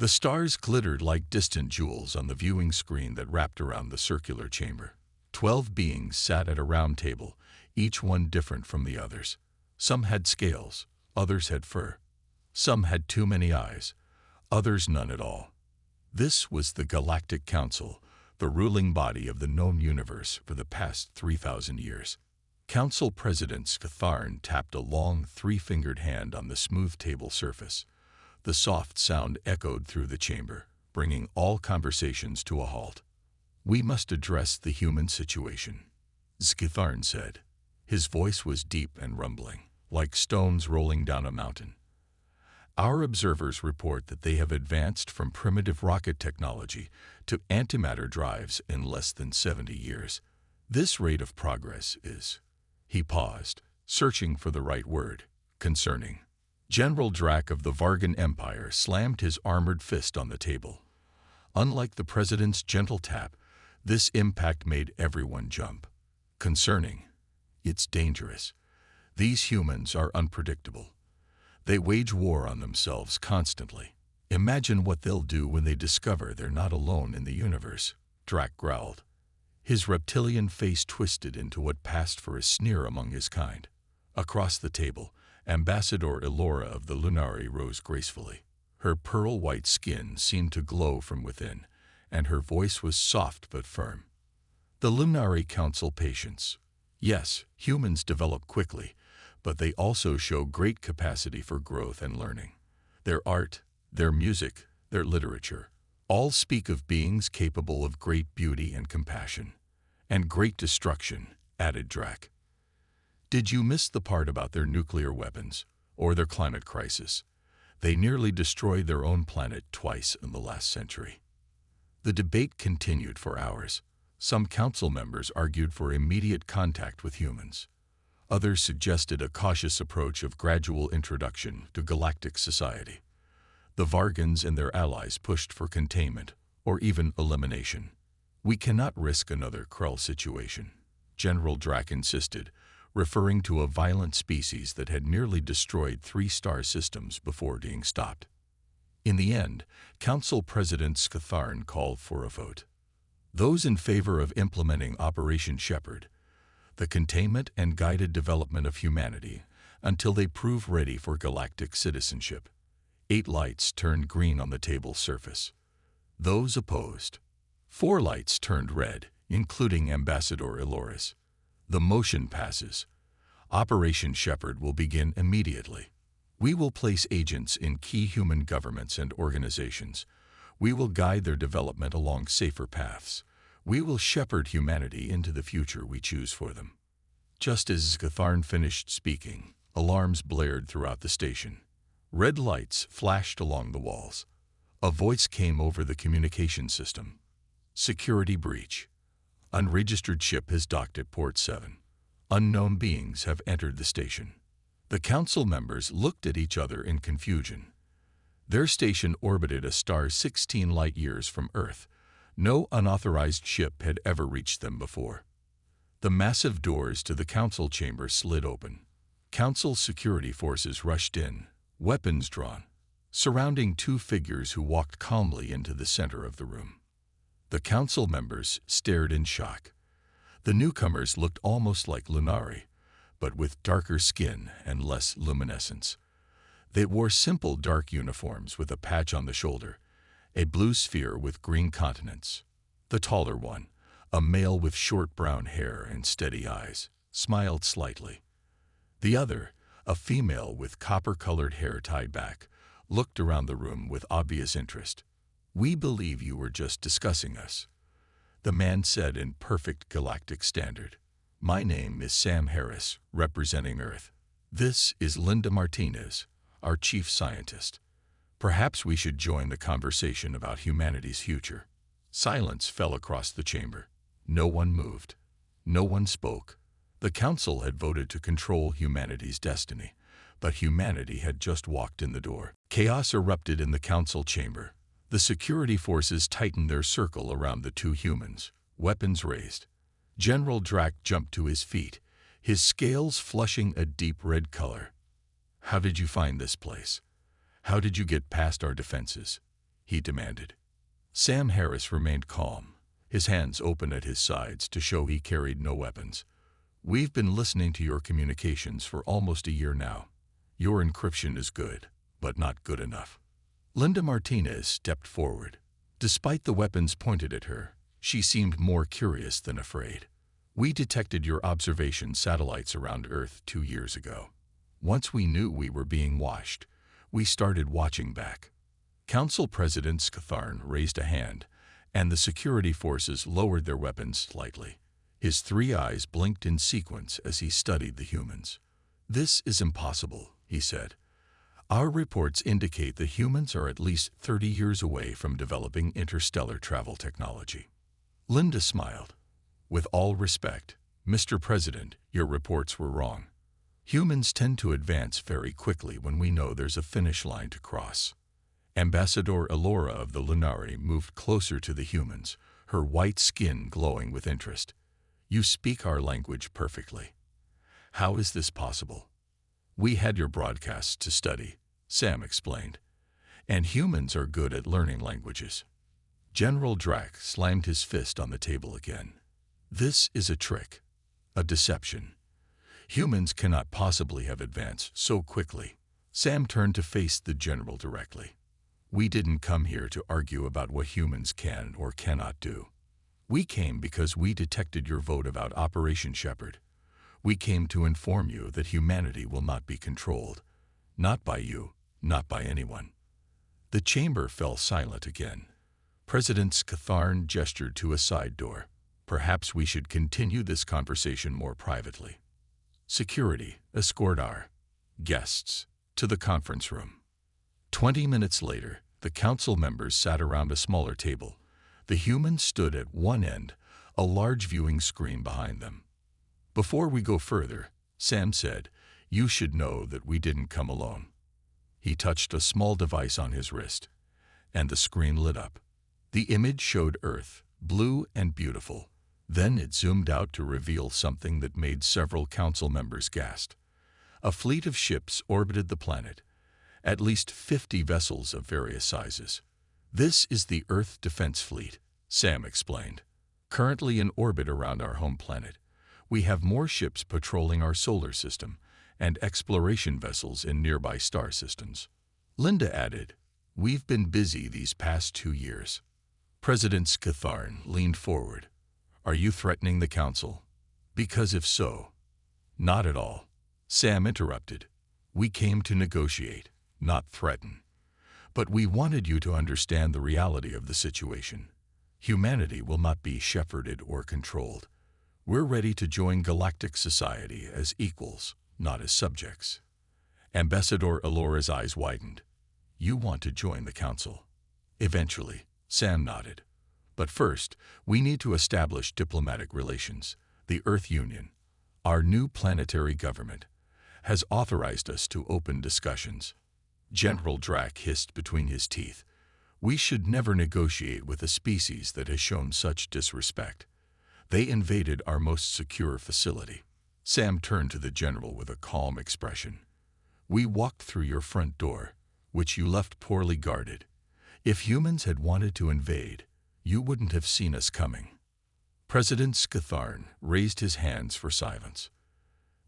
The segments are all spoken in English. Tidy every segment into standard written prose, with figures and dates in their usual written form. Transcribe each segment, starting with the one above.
The stars glittered like distant jewels on the viewing screen that wrapped around the circular chamber. 12 beings sat at a round table, each one different from the others. Some had scales, others had fur. Some had too many eyes, others none at all. This was the Galactic Council, the ruling body of the known universe for the past 3,000 years. Council President Skatharn tapped a long, three-fingered hand on the smooth table surface. The soft sound echoed through the chamber, bringing all conversations to a halt. "We must address the human situation," Skatharn said. His voice was deep and rumbling, like stones rolling down a mountain. "Our observers report that they have advanced from primitive rocket technology to antimatter drives in less than 70 years. This rate of progress is—" He paused, searching for the right word. "Concerning." General Drac of the Vargan Empire slammed his armored fist on the table. Unlike the president's gentle tap, this impact made everyone jump. "Concerning. It's dangerous. These humans are unpredictable. They wage war on themselves constantly. Imagine what they'll do when they discover they're not alone in the universe," Drac growled. His reptilian face twisted into what passed for a sneer among his kind. Across the table, Ambassador Elora of the Lunari rose gracefully. Her pearl-white skin seemed to glow from within, and her voice was soft but firm. "The Lunari Council patience. Yes, humans develop quickly, but they also show great capacity for growth and learning. Their art, their music, their literature, all speak of beings capable of great beauty and compassion. And great destruction," added Drac. "Did you miss the part about their nuclear weapons, or their climate crisis? They nearly destroyed their own planet twice in the last century." The debate continued for hours. Some council members argued for immediate contact with humans. Others suggested a cautious approach of gradual introduction to galactic society. The Vargans and their allies pushed for containment, or even elimination. "We cannot risk another Krell situation," General Drac insisted, referring to a violent species that had nearly destroyed 3 star systems before being stopped. In the end, Council President Skatharn called for a vote. Those in favor of implementing Operation Shepherd, the containment and guided development of humanity until they prove ready for galactic citizenship. 8 lights turned green on the table's surface. Those opposed. 4 lights turned red, including Ambassador Eloris. The motion passes. Operation Shepherd will begin immediately. We will place agents in key human governments and organizations. We will guide their development along safer paths. We will shepherd humanity into the future we choose for them. Just as Skatharn finished speaking, alarms blared throughout the station. Red lights flashed along the walls. A voice came over the communication system. "Security breach. Unregistered ship has docked at Port 7. Unknown beings have entered the station." The council members looked at each other in confusion. Their station orbited a star 16 light-years from Earth. No unauthorized ship had ever reached them before. The massive doors to the council chamber slid open. Council security forces rushed in, weapons drawn, surrounding 2 figures who walked calmly into the center of the room. The council members stared in shock. The newcomers looked almost like Lunari, but with darker skin and less luminescence. They wore simple dark uniforms with a patch on the shoulder, a blue sphere with green continents. The taller one, a male with short brown hair and steady eyes, smiled slightly. The other, a female with copper-colored hair tied back, looked around the room with obvious interest. "We believe you were just discussing us," the man said in perfect galactic standard. "My name is Sam Harris, representing Earth. This is Linda Martinez, our chief scientist. Perhaps we should join the conversation about humanity's future." Silence fell across the chamber. No one moved. No one spoke. The council had voted to control humanity's destiny, but humanity had just walked in the door. Chaos erupted in the council chamber. The security forces tightened their circle around the 2 humans, weapons raised. General Drac jumped to his feet, his scales flushing a deep red color. "How did you find this place? How did you get past our defenses?" he demanded. Sam Harris remained calm, his hands open at his sides to show he carried no weapons. We've been listening to your communications for almost a year now. Your encryption is good, but not good enough. Linda Martinez stepped forward. Despite the weapons pointed at her, she seemed more curious than afraid. We detected your observation satellites around Earth 2 years ago. Once we knew we were being watched, we started watching back. Council President Scathern raised a hand, and the security forces lowered their weapons slightly. His 3 eyes blinked in sequence as he studied the humans. This is impossible, he said. Our reports indicate the humans are at least 30 years away from developing interstellar travel technology. Linda smiled. With all respect, Mr. President, your reports were wrong. Humans tend to advance very quickly when we know there's a finish line to cross. Ambassador Elora of the Lunari moved closer to the humans, her white skin glowing with interest. You speak our language perfectly. How is this possible? We had your broadcasts to study, Sam explained. And humans are good at learning languages. General Drac slammed his fist on the table again. This is a trick, a deception. Humans cannot possibly have advanced so quickly. Sam turned to face the general directly. We didn't come here to argue about what humans can or cannot do. We came because we detected your vote about Operation Shepherd. We came to inform you that humanity will not be controlled. Not by you, not by anyone. The chamber fell silent again. President Scathern gestured to a side door. Perhaps we should continue this conversation more privately. Security, escort our guests to the conference room. 20 minutes later, the council members sat around a smaller table. The humans stood at one end, a large viewing screen behind them. Before we go further, Sam said, you should know that we didn't come alone. He touched a small device on his wrist, and the screen lit up. The image showed Earth, blue and beautiful. Then it zoomed out to reveal something that made several council members gasp. A fleet of ships orbited the planet, at least 50 vessels of various sizes. This is the Earth Defense Fleet, Sam explained. Currently in orbit around our home planet, we have more ships patrolling our solar system and exploration vessels in nearby star systems. Linda added, we've been busy these past 2 years. President Scathern leaned forward. Are you threatening the council? Because if so, not at all. Sam interrupted. We came to negotiate, not threaten. But we wanted you to understand the reality of the situation. Humanity will not be shepherded or controlled. We're ready to join galactic society as equals, not as subjects. Ambassador Elora's eyes widened. You want to join the council? Eventually, Sam nodded. But first, we need to establish diplomatic relations. The Earth Union, our new planetary government, has authorized us to open discussions. General Drac hissed between his teeth. We should never negotiate with a species that has shown such disrespect. They invaded our most secure facility. Sam turned to the general with a calm expression. We walked through your front door, which you left poorly guarded. If humans had wanted to invade, you wouldn't have seen us coming. President Scathern raised his hands for silence.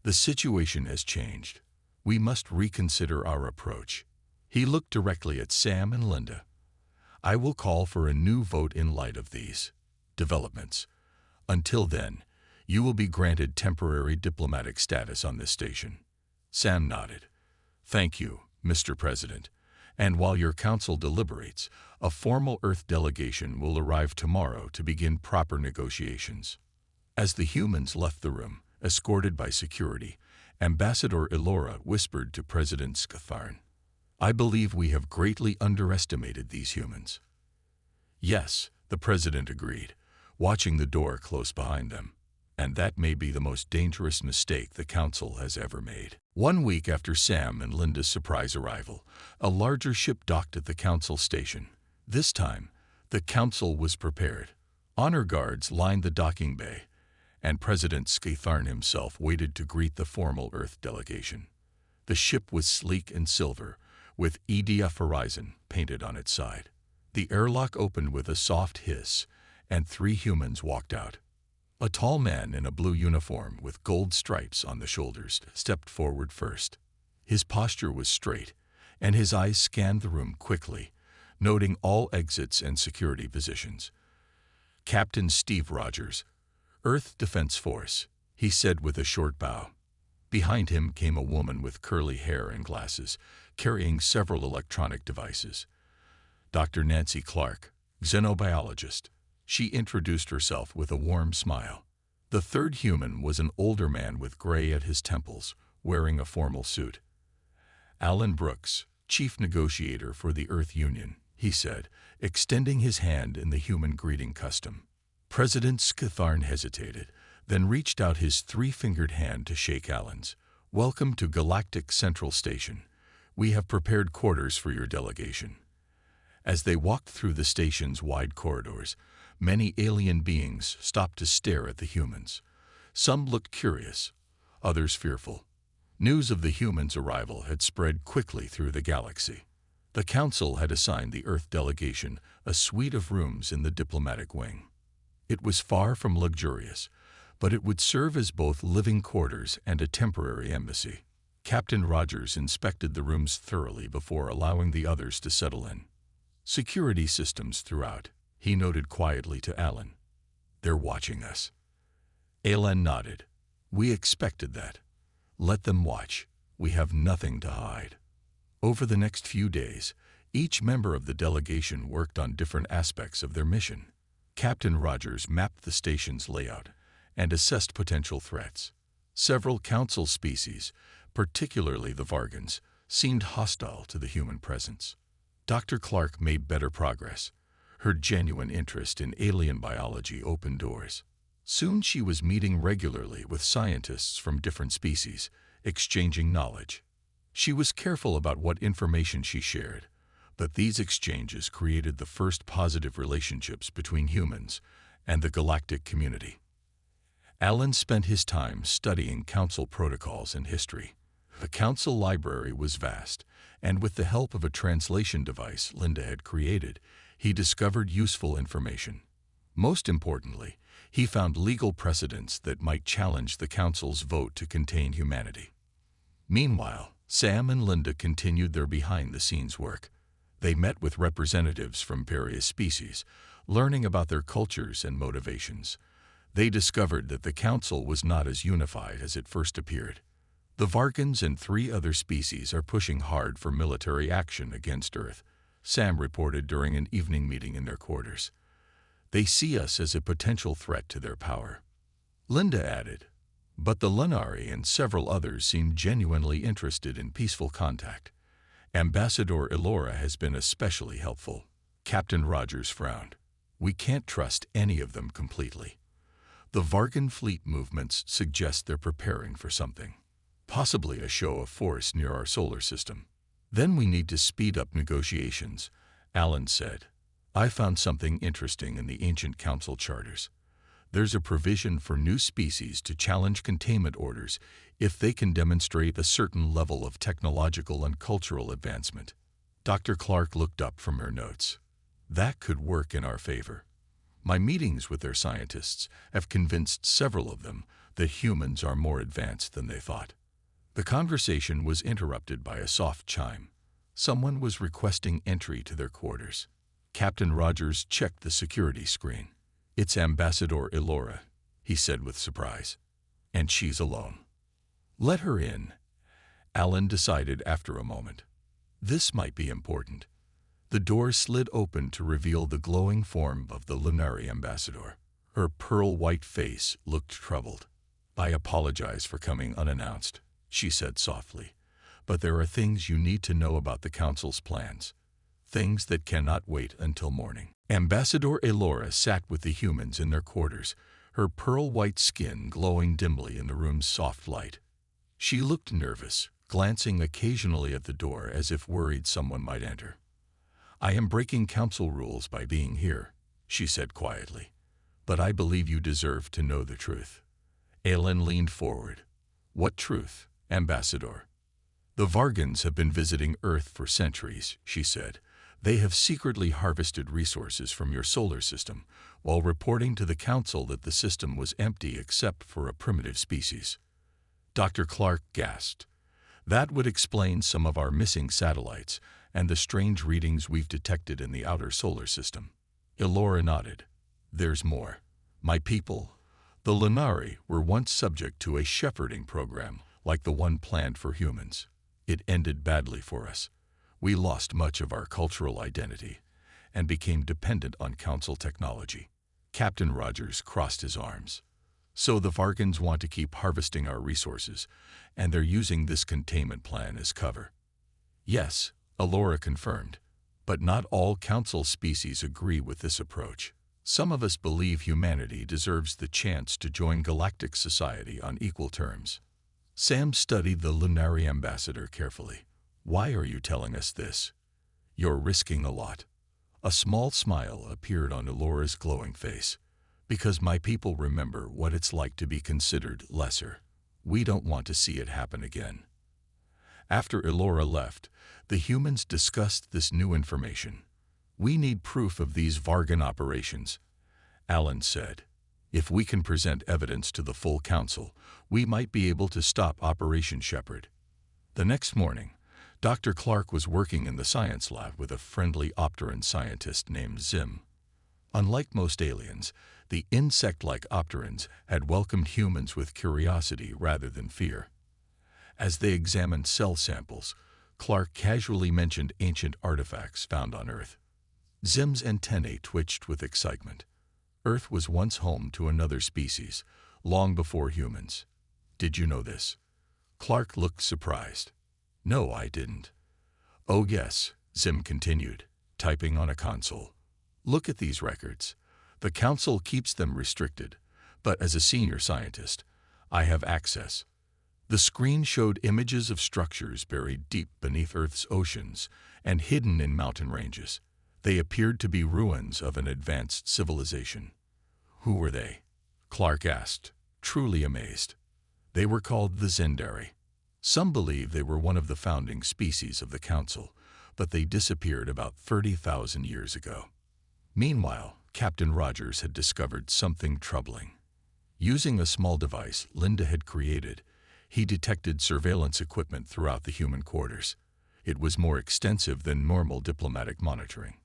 The situation has changed. We must reconsider our approach. He looked directly at Sam and Linda. I will call for a new vote in light of these developments. Until then, you will be granted temporary diplomatic status on this station. Sam nodded. Thank you, Mr. President. And while your council deliberates, a formal Earth delegation will arrive tomorrow to begin proper negotiations. As the humans left the room, escorted by security, Ambassador Elora whispered to President Scathern, I believe we have greatly underestimated these humans. Yes, the President agreed, watching the door close behind them. And that may be the most dangerous mistake the Council has ever made. 1 week after Sam and Linda's surprise arrival, a larger ship docked at the Council station. This time, the Council was prepared. Honor guards lined the docking bay, and President Scathern himself waited to greet the formal Earth delegation. The ship was sleek and silver, with EDF Horizon painted on its side. The airlock opened with a soft hiss, and 3 humans walked out. A tall man in a blue uniform with gold stripes on the shoulders stepped forward first. His posture was straight, and his eyes scanned the room quickly, noting all exits and security positions. "Captain Steve Rogers, Earth Defense Force," he said with a short bow. Behind him came a woman with curly hair and glasses, carrying several electronic devices. "Dr. Nancy Clark, xenobiologist." She introduced herself with a warm smile. The third human was an older man with gray at his temples, wearing a formal suit. "Alan Brooks, chief negotiator for the Earth Union," he said, extending his hand in the human greeting custom. President Skitharn hesitated, then reached out his 3-fingered hand to shake Alan's. "Welcome to Galactic Central Station. We have prepared quarters for your delegation." As they walked through the station's wide corridors, many alien beings stopped to stare at the humans. Some looked curious, others fearful. News of the humans' arrival had spread quickly through the galaxy. The Council had assigned the Earth delegation a suite of rooms in the diplomatic wing. It was far from luxurious, but it would serve as both living quarters and a temporary embassy. Captain Rogers inspected the rooms thoroughly before allowing the others to settle in. "Security systems throughout," he noted quietly to Alan. "They're watching us." Alan nodded. "We expected that. Let them watch. We have nothing to hide." Over the next few days, each member of the delegation worked on different aspects of their mission. Captain Rogers mapped the station's layout and assessed potential threats. Several Council species, particularly the Vargans, seemed hostile to the human presence. Dr. Clark made better progress. Her genuine interest in alien biology opened doors. Soon she was meeting regularly with scientists from different species, exchanging knowledge. She was careful about what information she shared, but these exchanges created the first positive relationships between humans and the galactic community. Alan spent his time studying Council protocols and history. The Council library was vast, and with the help of a translation device Linda had created, he discovered useful information. Most importantly, he found legal precedents that might challenge the Council's vote to contain humanity. Meanwhile, Sam and Linda continued their behind-the-scenes work. They met with representatives from various species, learning about their cultures and motivations. They discovered that the Council was not as unified as it first appeared. The Vargans and 3 other species are pushing hard for military action against Earth, Sam reported during an evening meeting in their quarters. "They see us as a potential threat to their power." Linda added, "But the Lunari and several others seem genuinely interested in peaceful contact. Ambassador Elora has been especially helpful." Captain Rogers frowned. "We can't trust any of them completely. The Vargan fleet movements suggest they're preparing for something. Possibly a show of force near our solar system. Then we need to speed up negotiations," Alan said. "I found something interesting in the ancient Council charters. There's a provision for new species to challenge containment orders if they can demonstrate a certain level of technological and cultural advancement." Dr. Clark looked up from her notes. "That could work in our favor. My meetings with their scientists have convinced several of them that humans are more advanced than they thought." The conversation was interrupted by a soft chime. Someone was requesting entry to their quarters. Captain Rogers checked the security screen. "It's Ambassador Elora," he said with surprise. "And she's alone." "Let her in," Alan decided after a moment. This might be important. The door slid open to reveal the glowing form of the Lunari ambassador. Her pearl-white face looked troubled. "I apologize for coming unannounced," she said softly, "but there are things you need to know about the Council's plans. Things that cannot wait until morning." Ambassador Elora sat with the humans in their quarters, her pearl-white skin glowing dimly in the room's soft light. She looked nervous, glancing occasionally at the door as if worried someone might enter. "I am breaking Council rules by being here," she said quietly, "but I believe you deserve to know the truth." Alan leaned forward. "What truth, Ambassador?" "The Vargans have been visiting Earth for centuries," she said. They have secretly harvested resources from your solar system while reporting to the Council that the system was empty except for a primitive species. Dr. Clark gasped. That would explain some of our missing satellites and the strange readings we've detected in the outer solar system. Elora nodded. There's more. My people, the Lunari, were once subject to a shepherding program like the one planned for humans. It ended badly for us. We lost much of our cultural identity and became dependent on Council technology. Captain Rogers crossed his arms. So the Vargans want to keep harvesting our resources, and they're using this containment plan as cover. Yes, Elora confirmed, but not all Council species agree with this approach. Some of us believe humanity deserves the chance to join galactic society on equal terms. Sam studied the Lunari ambassador carefully. Why are you telling us this? You're risking a lot. A small smile appeared on Elora's glowing face. Because my people remember what it's like to be considered lesser. We don't want to see it happen again. After Elora left, the humans discussed this new information. We need proof of these Vargan operations, Alan said. If we can present evidence to the full council, we might be able to stop Operation Shepherd. The next morning, Dr. Clark was working in the science lab with a friendly Opteran scientist named Zim. Unlike most aliens, the insect-like Opterans had welcomed humans with curiosity rather than fear. As they examined cell samples, Clark casually mentioned ancient artifacts found on Earth. Zim's antennae twitched with excitement. Earth was once home to another species, long before humans. Did you know this? Clark looked surprised. No, I didn't. Oh yes, Zim continued, typing on a console. Look at these records. The Council keeps them restricted, but as a senior scientist, I have access. The screen showed images of structures buried deep beneath Earth's oceans and hidden in mountain ranges. They appeared to be ruins of an advanced civilization. Who were they? Clark asked, truly amazed. They were called the Zendari. Some believe they were one of the founding species of the Council, but they disappeared about 30,000 years ago. Meanwhile, Captain Rogers had discovered something troubling. Using a small device Linda had created, he detected surveillance equipment throughout the human quarters. It was more extensive than normal diplomatic monitoring.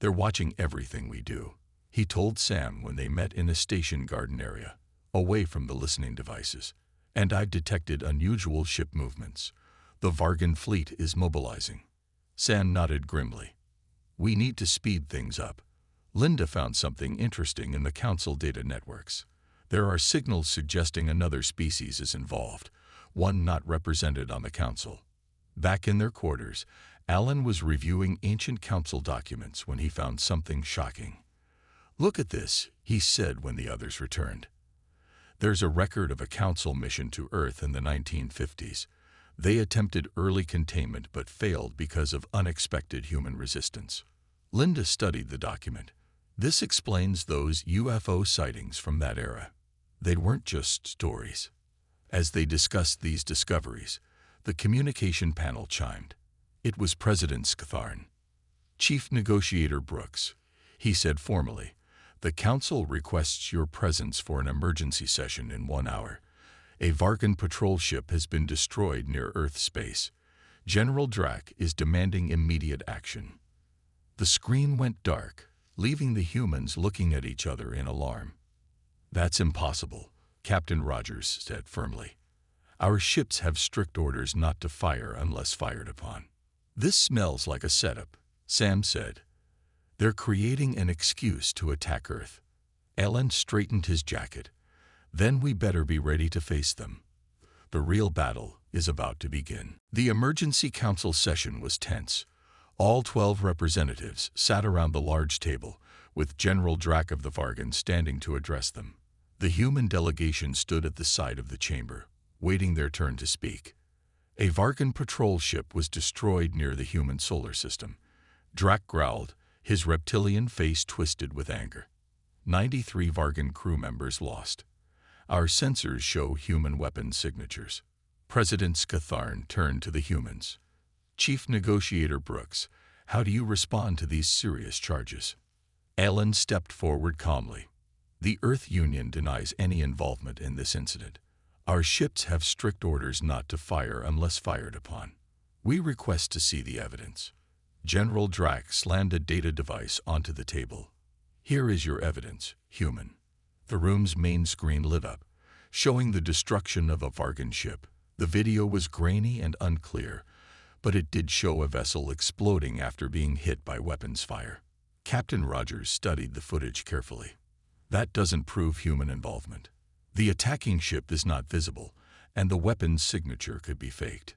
They're watching everything we do, he told Sam when they met in a station garden area, away from the listening devices. And I've detected unusual ship movements. The Vargan fleet is mobilizing. Sam nodded grimly. We need to speed things up. Linda found something interesting in the Council data networks. There are signals suggesting another species is involved, one not represented on the Council. Back in their quarters, Alan was reviewing ancient Council documents when he found something shocking. Look at this, he said when the others returned. There's a record of a Council mission to Earth in the 1950s. They attempted early containment but failed because of unexpected human resistance. Linda studied the document. This explains those UFO sightings from that era. They weren't just stories. As they discussed these discoveries, the communication panel chimed. It was President Scathorn. Chief Negotiator Brooks, he said formally, the Council requests your presence for an emergency session in 1 hour. A Vargan patrol ship has been destroyed near Earth space. General Drac is demanding immediate action. The screen went dark, leaving the humans looking at each other in alarm. That's impossible, Captain Rogers said firmly. Our ships have strict orders not to fire unless fired upon. This smells like a setup, Sam said. They're creating an excuse to attack Earth. Alan straightened his jacket. Then we better be ready to face them. The real battle is about to begin. The emergency council session was tense. All 12 representatives sat around the large table, with General Drac of the Vargan standing to address them. The human delegation stood at the side of the chamber, waiting their turn to speak. A Vargan patrol ship was destroyed near the human solar system. Drac growled, his reptilian face twisted with anger. 93 Vargan crew members lost. Our sensors show human weapon signatures. President Scathorn turned to the humans. Chief Negotiator Brooks, How do you respond to these serious charges? Alan stepped forward calmly. The Earth Union denies any involvement in this incident. Our ships have strict orders not to fire unless fired upon. We request to see the evidence. General Drack slammed a data device onto the table. Here is your evidence, human. The room's main screen lit up, showing the destruction of a Vargan ship. The video was grainy and unclear, but it did show a vessel exploding after being hit by weapons fire. Captain Rogers studied the footage carefully. That doesn't prove human involvement. The attacking ship is not visible, and the weapon's signature could be faked.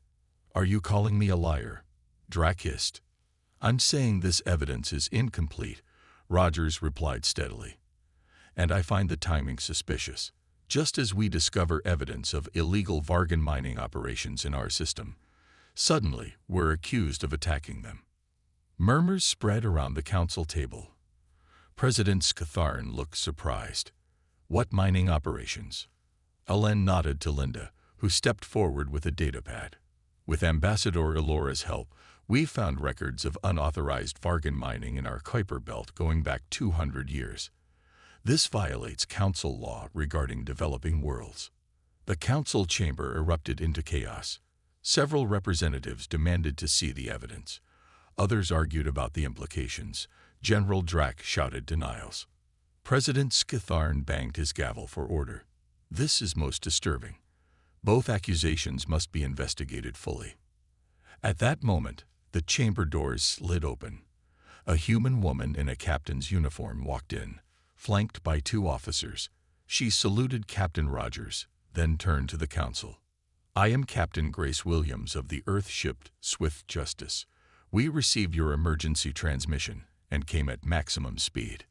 Are you calling me a liar? Drack hissed. I'm saying this evidence is incomplete, Rogers replied steadily. And I find the timing suspicious. Just as we discover evidence of illegal Vargan mining operations in our system, suddenly we're accused of attacking them. Murmurs spread around the council table. President Scatharn looked surprised. What mining operations? Alen nodded to Linda, who stepped forward with a datapad. With Ambassador Elora's help, we found records of unauthorized Vargan mining in our Kuiper belt going back 200 years. This violates council law regarding developing worlds. The council chamber erupted into chaos. Several representatives demanded to see the evidence. Others argued about the implications. General Drack shouted denials. President Scatharn banged his gavel for order. This is most disturbing. Both accusations must be investigated fully. At that moment, the chamber doors slid open. A human woman in a captain's uniform walked in, flanked by 2 officers. She saluted Captain Rogers, then turned to the council. I am Captain Grace Williams of the Earth-ship Swift Justice. We received your emergency transmission and came at maximum speed.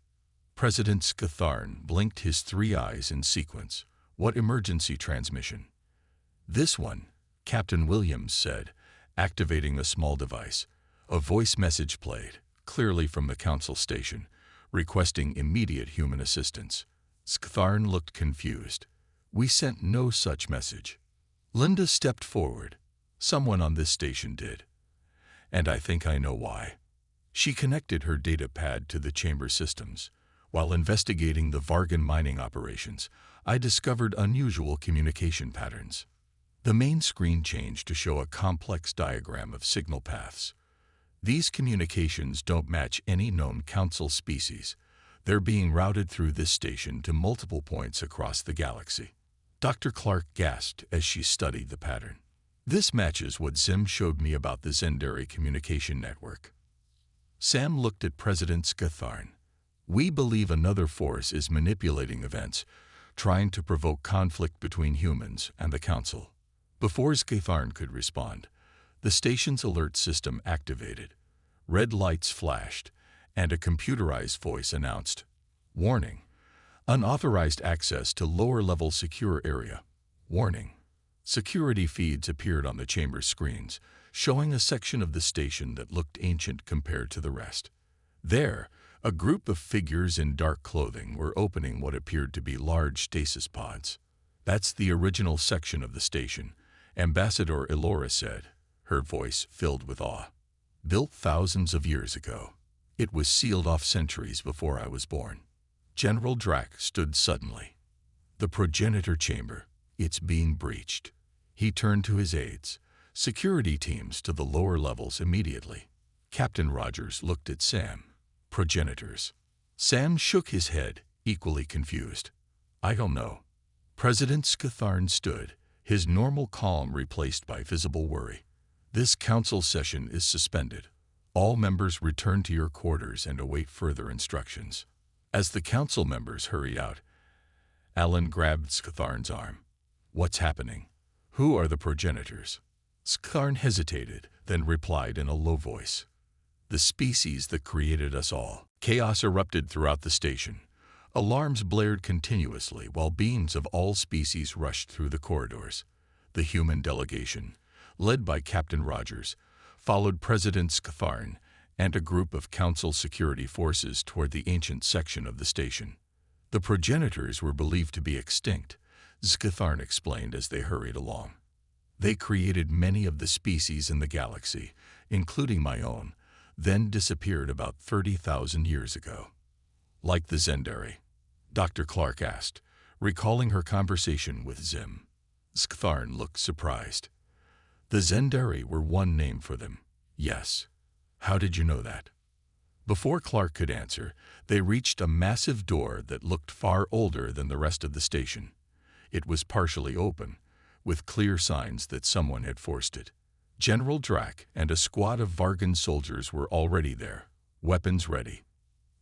President Scatharn blinked his 3 eyes in sequence. What emergency transmission? This one, Captain Williams said, activating a small device. A voice message played, clearly from the council station, requesting immediate human assistance. Scatharn looked confused. We sent no such message. Linda stepped forward. Someone on this station did. And I think I know why. She connected her data pad to the chamber systems. While investigating the Vargan mining operations, I discovered unusual communication patterns. The main screen changed to show a complex diagram of signal paths. These communications don't match any known council species. They're being routed through this station to multiple points across the galaxy. Dr. Clark gasped as she studied the pattern. This matches what Zim showed me about the Zendari communication network. Sam looked at President Scatharn. We believe another force is manipulating events, trying to provoke conflict between humans and the Council. Before Scatharn could respond, the station's alert system activated. Red lights flashed, and a computerized voice announced, Warning! Unauthorized access to lower-level secure area. Warning! Security feeds appeared on the chamber screens, showing a section of the station that looked ancient compared to the rest. There, a group of figures in dark clothing were opening what appeared to be large stasis pods. That's the original section of the station, Ambassador Elora said, her voice filled with awe. Built thousands of years ago. It was sealed off centuries before I was born. General Drack stood suddenly. The progenitor chamber, it's being breached. He turned to his aides. Security teams to the lower levels immediately. Captain Rogers looked at Sam. Progenitors. Sam shook his head, equally confused. I don't know. President Scatharn stood, his normal calm replaced by visible worry. This council session is suspended. All members return to your quarters and await further instructions. As the council members hurried out, Alan grabbed Scatharn's arm. What's happening? Who are the progenitors? Scatharn hesitated, then replied in a low voice. The species that created us all. Chaos erupted throughout the station. Alarms blared continuously while beings of all species rushed through the corridors. The human delegation, led by Captain Rogers, followed President Scatharn and a group of council security forces toward the ancient section of the station. The progenitors were believed to be extinct, Scatharn explained as they hurried along. They created many of the species in the galaxy, including my own, then disappeared about 30,000 years ago. Like the Zendari? Dr. Clark asked, recalling her conversation with Zim. Skatharn looked surprised. The Zendari were one name for them. Yes. How did you know that? Before Clark could answer, they reached a massive door that looked far older than the rest of the station. It was partially open, with clear signs that someone had forced it. General Drac and a squad of Vargan soldiers were already there, weapons ready.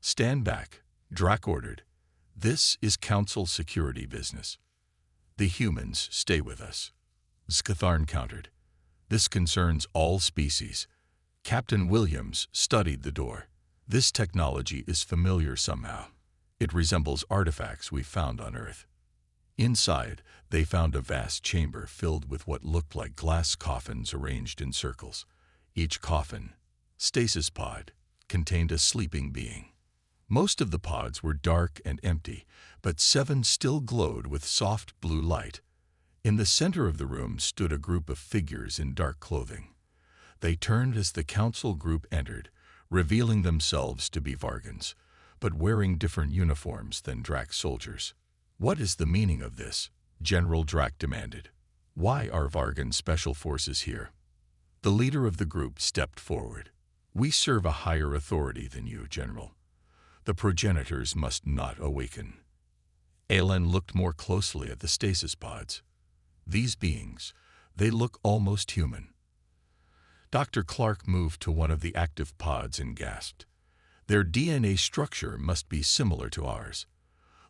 "Stand back," Drac ordered. "This is Council security business." "The humans stay with us," Skatharn countered. "This concerns all species." Captain Williams studied the door. "This technology is familiar somehow. It resembles artifacts we found on Earth." Inside, they found a vast chamber filled with what looked like glass coffins arranged in circles. Each coffin, stasis pod, contained a sleeping being. Most of the pods were dark and empty, but 7 still glowed with soft blue light. In the center of the room stood a group of figures in dark clothing. They turned as the council group entered, revealing themselves to be Vargans, but wearing different uniforms than Drac's soldiers. "What is the meaning of this?" General Drac demanded. "Why are Vargan special forces here?" The leader of the group stepped forward. "We serve a higher authority than you, General. The progenitors must not awaken." Aelin looked more closely at the stasis pods. "These beings, they look almost human." Dr. Clark moved to one of the active pods and gasped. "Their DNA structure must be similar to ours.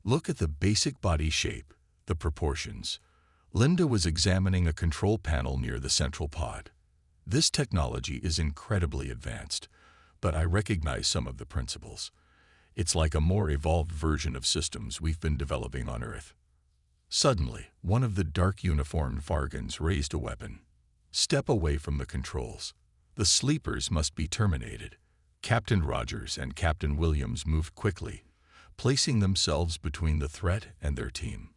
Look at the basic body shape, the proportions." Linda was examining a control panel near the central pod. "This technology is incredibly advanced, but I recognize some of the principles. It's like a more evolved version of systems we've been developing on Earth." Suddenly, one of the dark-uniformed Vargans raised a weapon. "Step away from the controls. The sleepers must be terminated." Captain Rogers and Captain Williams moved quickly, placing themselves between the threat and their team.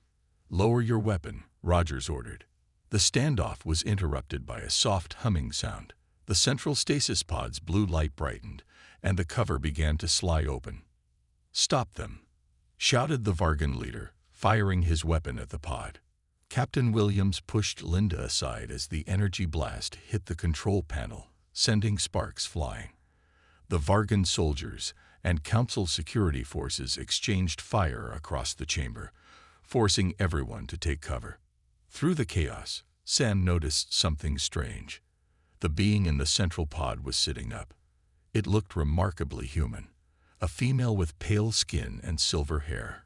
"Lower your weapon," Rogers ordered. The standoff was interrupted by a soft humming sound. The central stasis pod's blue light brightened, and the cover began to slide open. "Stop them," shouted the Vargan leader, firing his weapon at the pod. Captain Williams pushed Linda aside as the energy blast hit the control panel, sending sparks flying. The Vargan soldiers and Council security forces exchanged fire across the chamber, forcing everyone to take cover. Through the chaos, Sam noticed something strange. The being in the central pod was sitting up. It looked remarkably human, a female with pale skin and silver hair.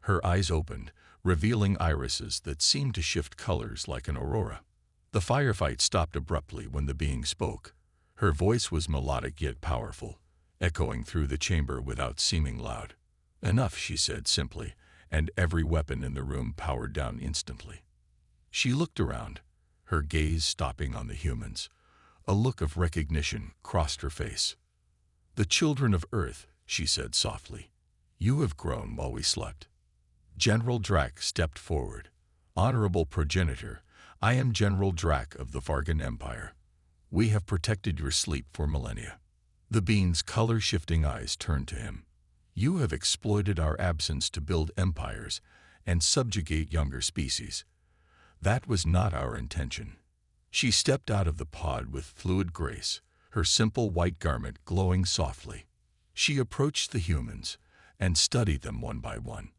Her eyes opened, revealing irises that seemed to shift colors like an aurora. The firefight stopped abruptly when the being spoke. Her voice was melodic yet powerful, echoing through the chamber without seeming loud. "Enough," she said simply, and every weapon in the room powered down instantly. She looked around, her gaze stopping on the humans. A look of recognition crossed her face. "The children of Earth," she said softly. "You have grown while we slept." General Drac stepped forward. "Honorable progenitor, I am General Drac of the Vargan Empire. We have protected your sleep for millennia." The being's color-shifting eyes turned to him. "You have exploited our absence to build empires and subjugate younger species. That was not our intention." She stepped out of the pod with fluid grace, her simple white garment glowing softly. She approached the humans and studied them one by one.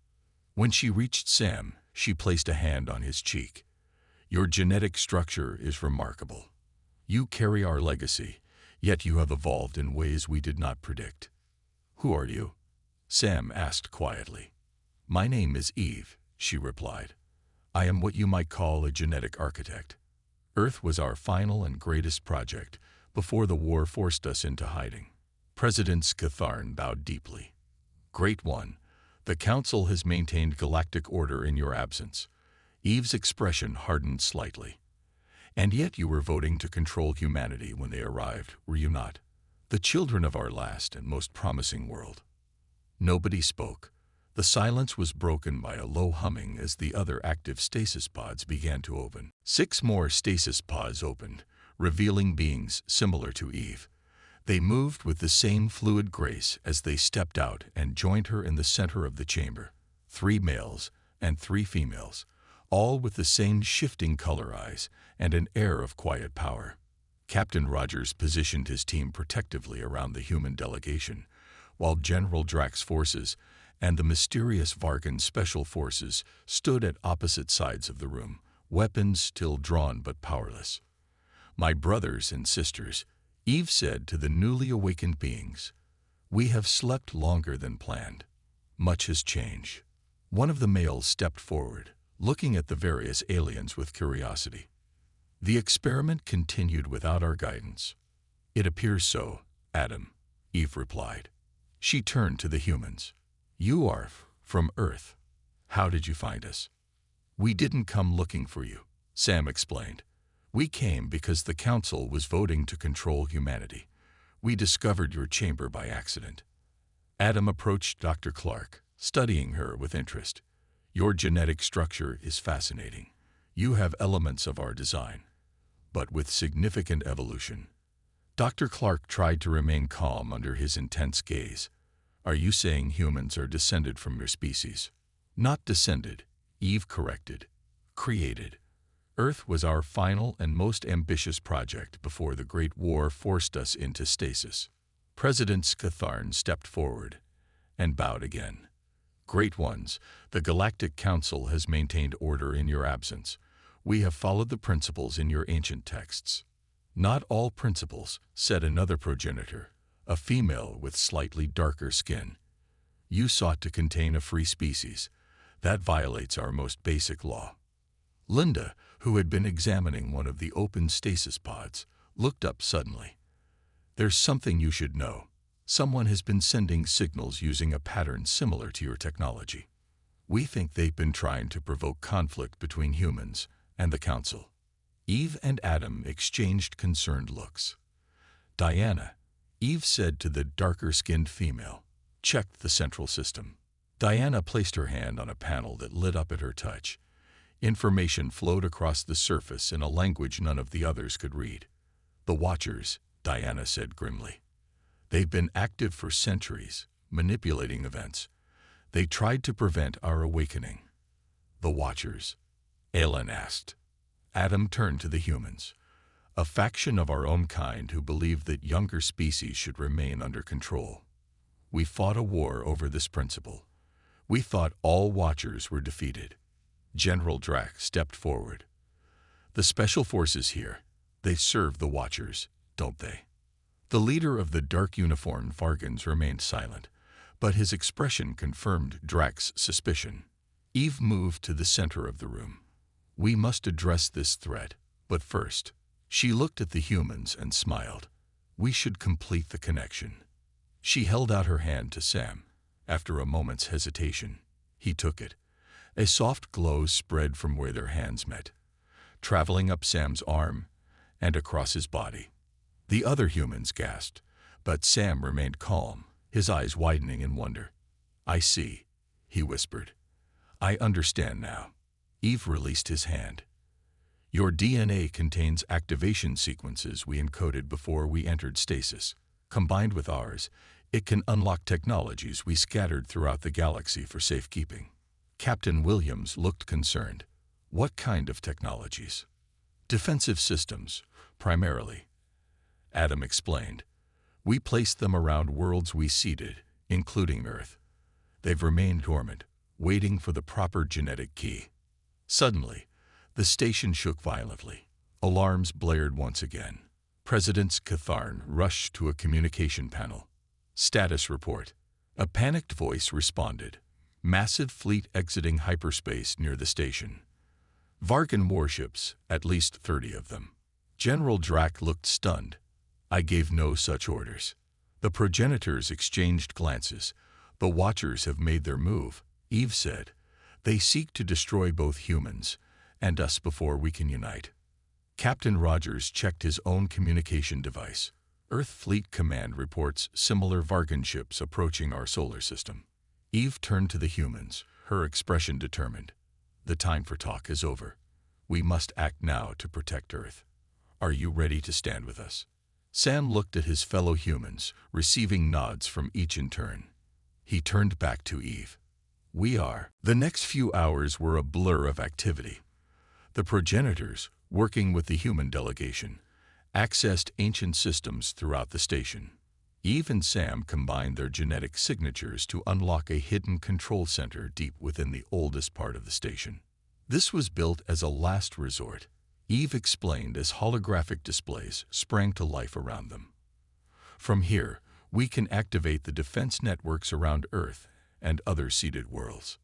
When she reached Sam, she placed a hand on his cheek. "Your genetic structure is remarkable. You carry our legacy, yet you have evolved in ways we did not predict." "Who are you?" Sam asked quietly. "My name is Eve," she replied. "I am what you might call a genetic architect. Earth was our final and greatest project before the war forced us into hiding." President Skatharn bowed deeply. "Great One, the Council has maintained galactic order in your absence." Eve's expression hardened slightly. "And yet you were voting to control humanity when they arrived, were you not? The children of our last and most promising world." Nobody spoke. The silence was broken by a low humming as the other active stasis pods began to open. 6 more stasis pods opened, revealing beings similar to Eve. They moved with the same fluid grace as they stepped out and joined her in the center of the chamber. 3 males and 3 females, all with the same shifting color eyes and an air of quiet power. Captain Rogers positioned his team protectively around the human delegation, while General Drax's forces and the mysterious Vargan Special Forces stood at opposite sides of the room, weapons still drawn but powerless. "My brothers and sisters," Eve said to the newly awakened beings, "we have slept longer than planned. Much has changed." One of the males stepped forward, looking at the various aliens with curiosity. "The experiment continued without our guidance." "It appears so, Adam," Eve replied. She turned to the humans. "You are from Earth. How did you find us?" "We didn't come looking for you," Sam explained. "We came because the Council was voting to control humanity. We discovered your chamber by accident." Adam approached Dr. Clark, studying her with interest. "Your genetic structure is fascinating. You have elements of our design, but with significant evolution." Dr. Clark tried to remain calm under his intense gaze. "Are you saying humans are descended from your species?" "Not descended," Eve corrected. "Created. Earth was our final and most ambitious project before the Great War forced us into stasis." President Scatharn stepped forward and bowed again. "Great Ones, the Galactic Council has maintained order in your absence. We have followed the principles in your ancient texts." "Not all principles," said another progenitor, a female with slightly darker skin. "You sought to contain a free species. That violates our most basic law." Linda, who had been examining one of the open stasis pods, looked up suddenly. "There's something you should know. Someone has been sending signals using a pattern similar to your technology. We think they've been trying to provoke conflict between humans and the Council." Eve and Adam exchanged concerned looks. "Diana," Eve said to the darker-skinned female, "check the central system." Diana placed her hand on a panel that lit up at her touch. Information flowed across the surface in a language none of the others could read. "The Watchers," Diana said grimly. "They've been active for centuries, manipulating events. They tried to prevent our awakening." "The Watchers?" Aelin asked. Adam turned to the humans. "A faction of our own kind who believed that younger species should remain under control. We fought a war over this principle. We thought all Watchers were defeated." General Drax stepped forward. "The Special Forces here, they serve the Watchers, don't they?" The leader of the dark-uniformed Vargans remained silent, but his expression confirmed Drax's suspicion. Eve moved to the center of the room. "We must address this threat, but first," she looked at the humans and smiled, "we should complete the connection." She held out her hand to Sam. After a moment's hesitation, he took it. A soft glow spread from where their hands met, traveling up Sam's arm and across his body. The other humans gasped, but Sam remained calm, his eyes widening in wonder. "I see," he whispered. "I understand now." Eve released his hand. "Your DNA contains activation sequences we encoded before we entered stasis. Combined with ours, it can unlock technologies we scattered throughout the galaxy for safekeeping." Captain Williams looked concerned. "What kind of technologies?" "Defensive systems, primarily," Adam explained. "We placed them around worlds we seeded, including Earth. They've remained dormant, waiting for the proper genetic key." Suddenly, the station shook violently. Alarms blared once again. President Scatharn rushed to a communication panel. "Status report." A panicked voice responded. "Massive fleet exiting hyperspace near the station. Vargan warships, at least 30 of them." General Drax looked stunned. "I gave no such orders." The progenitors exchanged glances. "The Watchers have made their move," Eve said. "They seek to destroy both humans and us before we can unite." Captain Rogers checked his own communication device. "Earth Fleet Command reports similar Vargan ships approaching our solar system." Eve turned to the humans, her expression determined. "The time for talk is over. We must act now to protect Earth. Are you ready to stand with us?" Sam looked at his fellow humans, receiving nods from each in turn. He turned back to Eve. "We are." The next few hours were a blur of activity. The progenitors, working with the human delegation, accessed ancient systems throughout the station. Eve and Sam combined their genetic signatures to unlock a hidden control center deep within the oldest part of the station. This was built as a last resort, Eve explained as holographic displays sprang to life around them. "From here, we can activate the defense networks around Earth and other seeded worlds."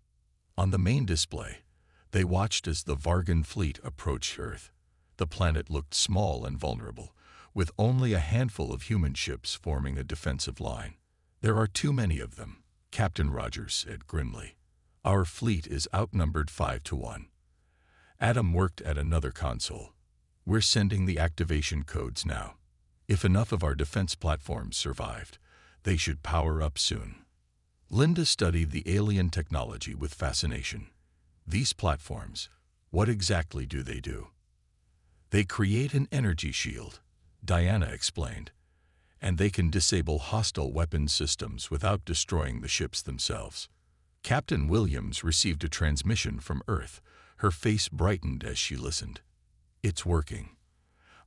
On the main display, they watched as the Vargan fleet approached Earth. The planet looked small and vulnerable, with only a handful of human ships forming a defensive line. "There are too many of them," Captain Rogers said grimly. "Our fleet is outnumbered 5-1. Adam worked at another console. "We're sending the activation codes now. If enough of our defense platforms survived, they should power up soon." Linda studied the alien technology with fascination. "These platforms, what exactly do they do?" "They create an energy shield," Diana explained, "and they can disable hostile weapons systems without destroying the ships themselves." Captain Williams received a transmission from Earth. Her face brightened as she listened. "It's working.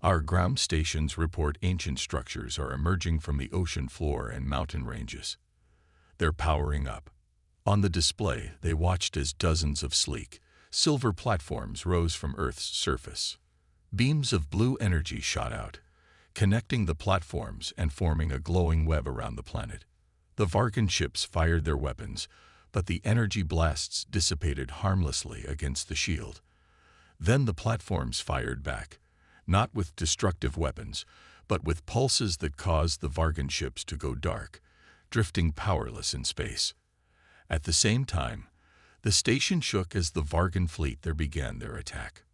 Our ground stations report ancient structures are emerging from the ocean floor and mountain ranges. They're powering up." On the display, they watched as dozens of sleek, silver platforms rose from Earth's surface. Beams of blue energy shot out, connecting the platforms and forming a glowing web around the planet. The Vargan ships fired their weapons, but the energy blasts dissipated harmlessly against the shield. Then the platforms fired back, not with destructive weapons, but with pulses that caused the Vargan ships to go dark, drifting powerless in space. At the same time, the station shook as the Vargan fleet began their attack.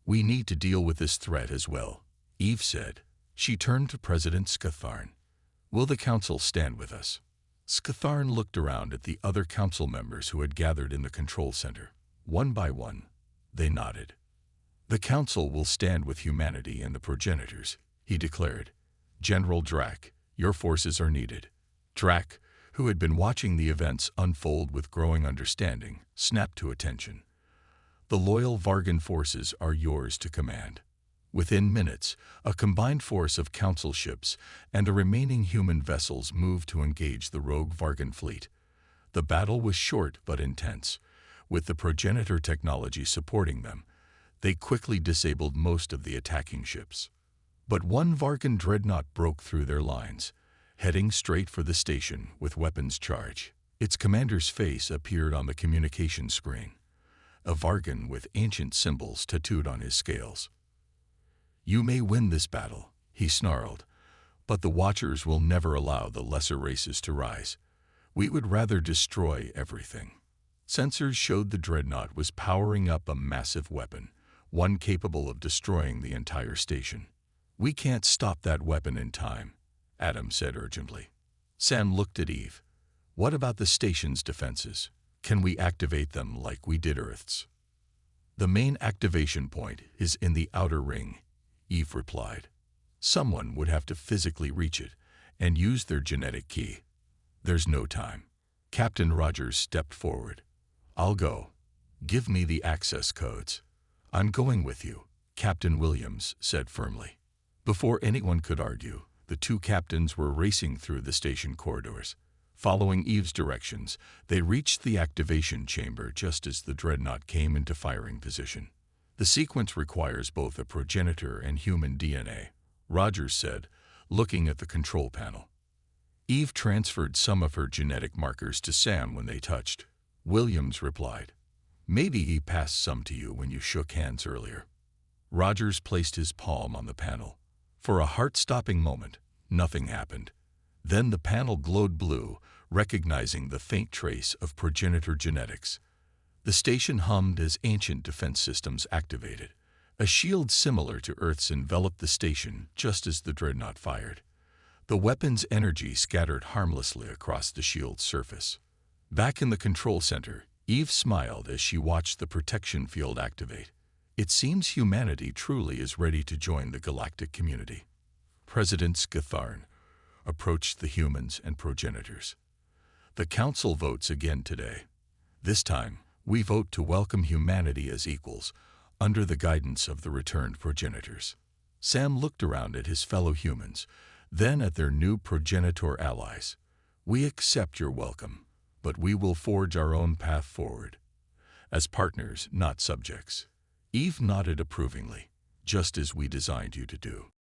"We need to deal with this threat as well," Eve said. She turned to President Scytharn. "Will the Council stand with us?" Scytharn looked around at the other Council members who had gathered in the control center. One by one, they nodded. "The Council will stand with humanity and the progenitors," he declared. "General Drac, your forces are needed." Drac, who had been watching the events unfold with growing understanding, snapped to attention. "The loyal Vargan forces are yours to command." Within minutes, a combined force of Council ships and the remaining human vessels moved to engage the rogue Vargan fleet. The battle was short but intense. With the progenitor technology supporting them, they quickly disabled most of the attacking ships. But one Vargan dreadnought broke through their lines, heading straight for the station with weapons charged. Its commander's face appeared on the communication screen, a Vargan with ancient symbols tattooed on his scales. "You may win this battle," he snarled, "but the Watchers will never allow the lesser races to rise. We would rather destroy everything." Sensors showed the dreadnought was powering up a massive weapon, one capable of destroying the entire station. "We can't stop that weapon in time," Adam said urgently. Sam looked at Eve. "What about the station's defenses? Can we activate them like we did Earth's?" "The main activation point is in the outer ring," Eve replied. "Someone would have to physically reach it and use their genetic key. There's no time." Captain Rogers stepped forward. "I'll go. Give me the access codes." "I'm going with you," Captain Williams said firmly. Before anyone could argue, the two captains were racing through the station corridors. Following Eve's directions, they reached the activation chamber just as the dreadnought came into firing position. "The sequence requires both a progenitor and human DNA," Rogers said, looking at the control panel. Eve transferred some of her genetic markers to Sam when they touched. Williams replied, "Maybe he passed some to you when you shook hands earlier." Rogers placed his palm on the panel. For a heart-stopping moment, nothing happened. Then the panel glowed blue, recognizing the faint trace of progenitor genetics. The station hummed as ancient defense systems activated. A shield similar to Earth's enveloped the station just as the dreadnought fired. The weapon's energy scattered harmlessly across the shield's surface. Back in the control center, Eve smiled as she watched the protection field activate. "It seems humanity truly is ready to join the galactic community." President Scytharn approached the humans and progenitors. The Council votes again today. This time, we vote to welcome humanity as equals, under the guidance of the returned progenitors. Sam looked around at his fellow humans, then at their new progenitor allies. We accept your welcome, but we will forge our own path forward. As partners, not subjects. Eve nodded approvingly, just as we designed you to do.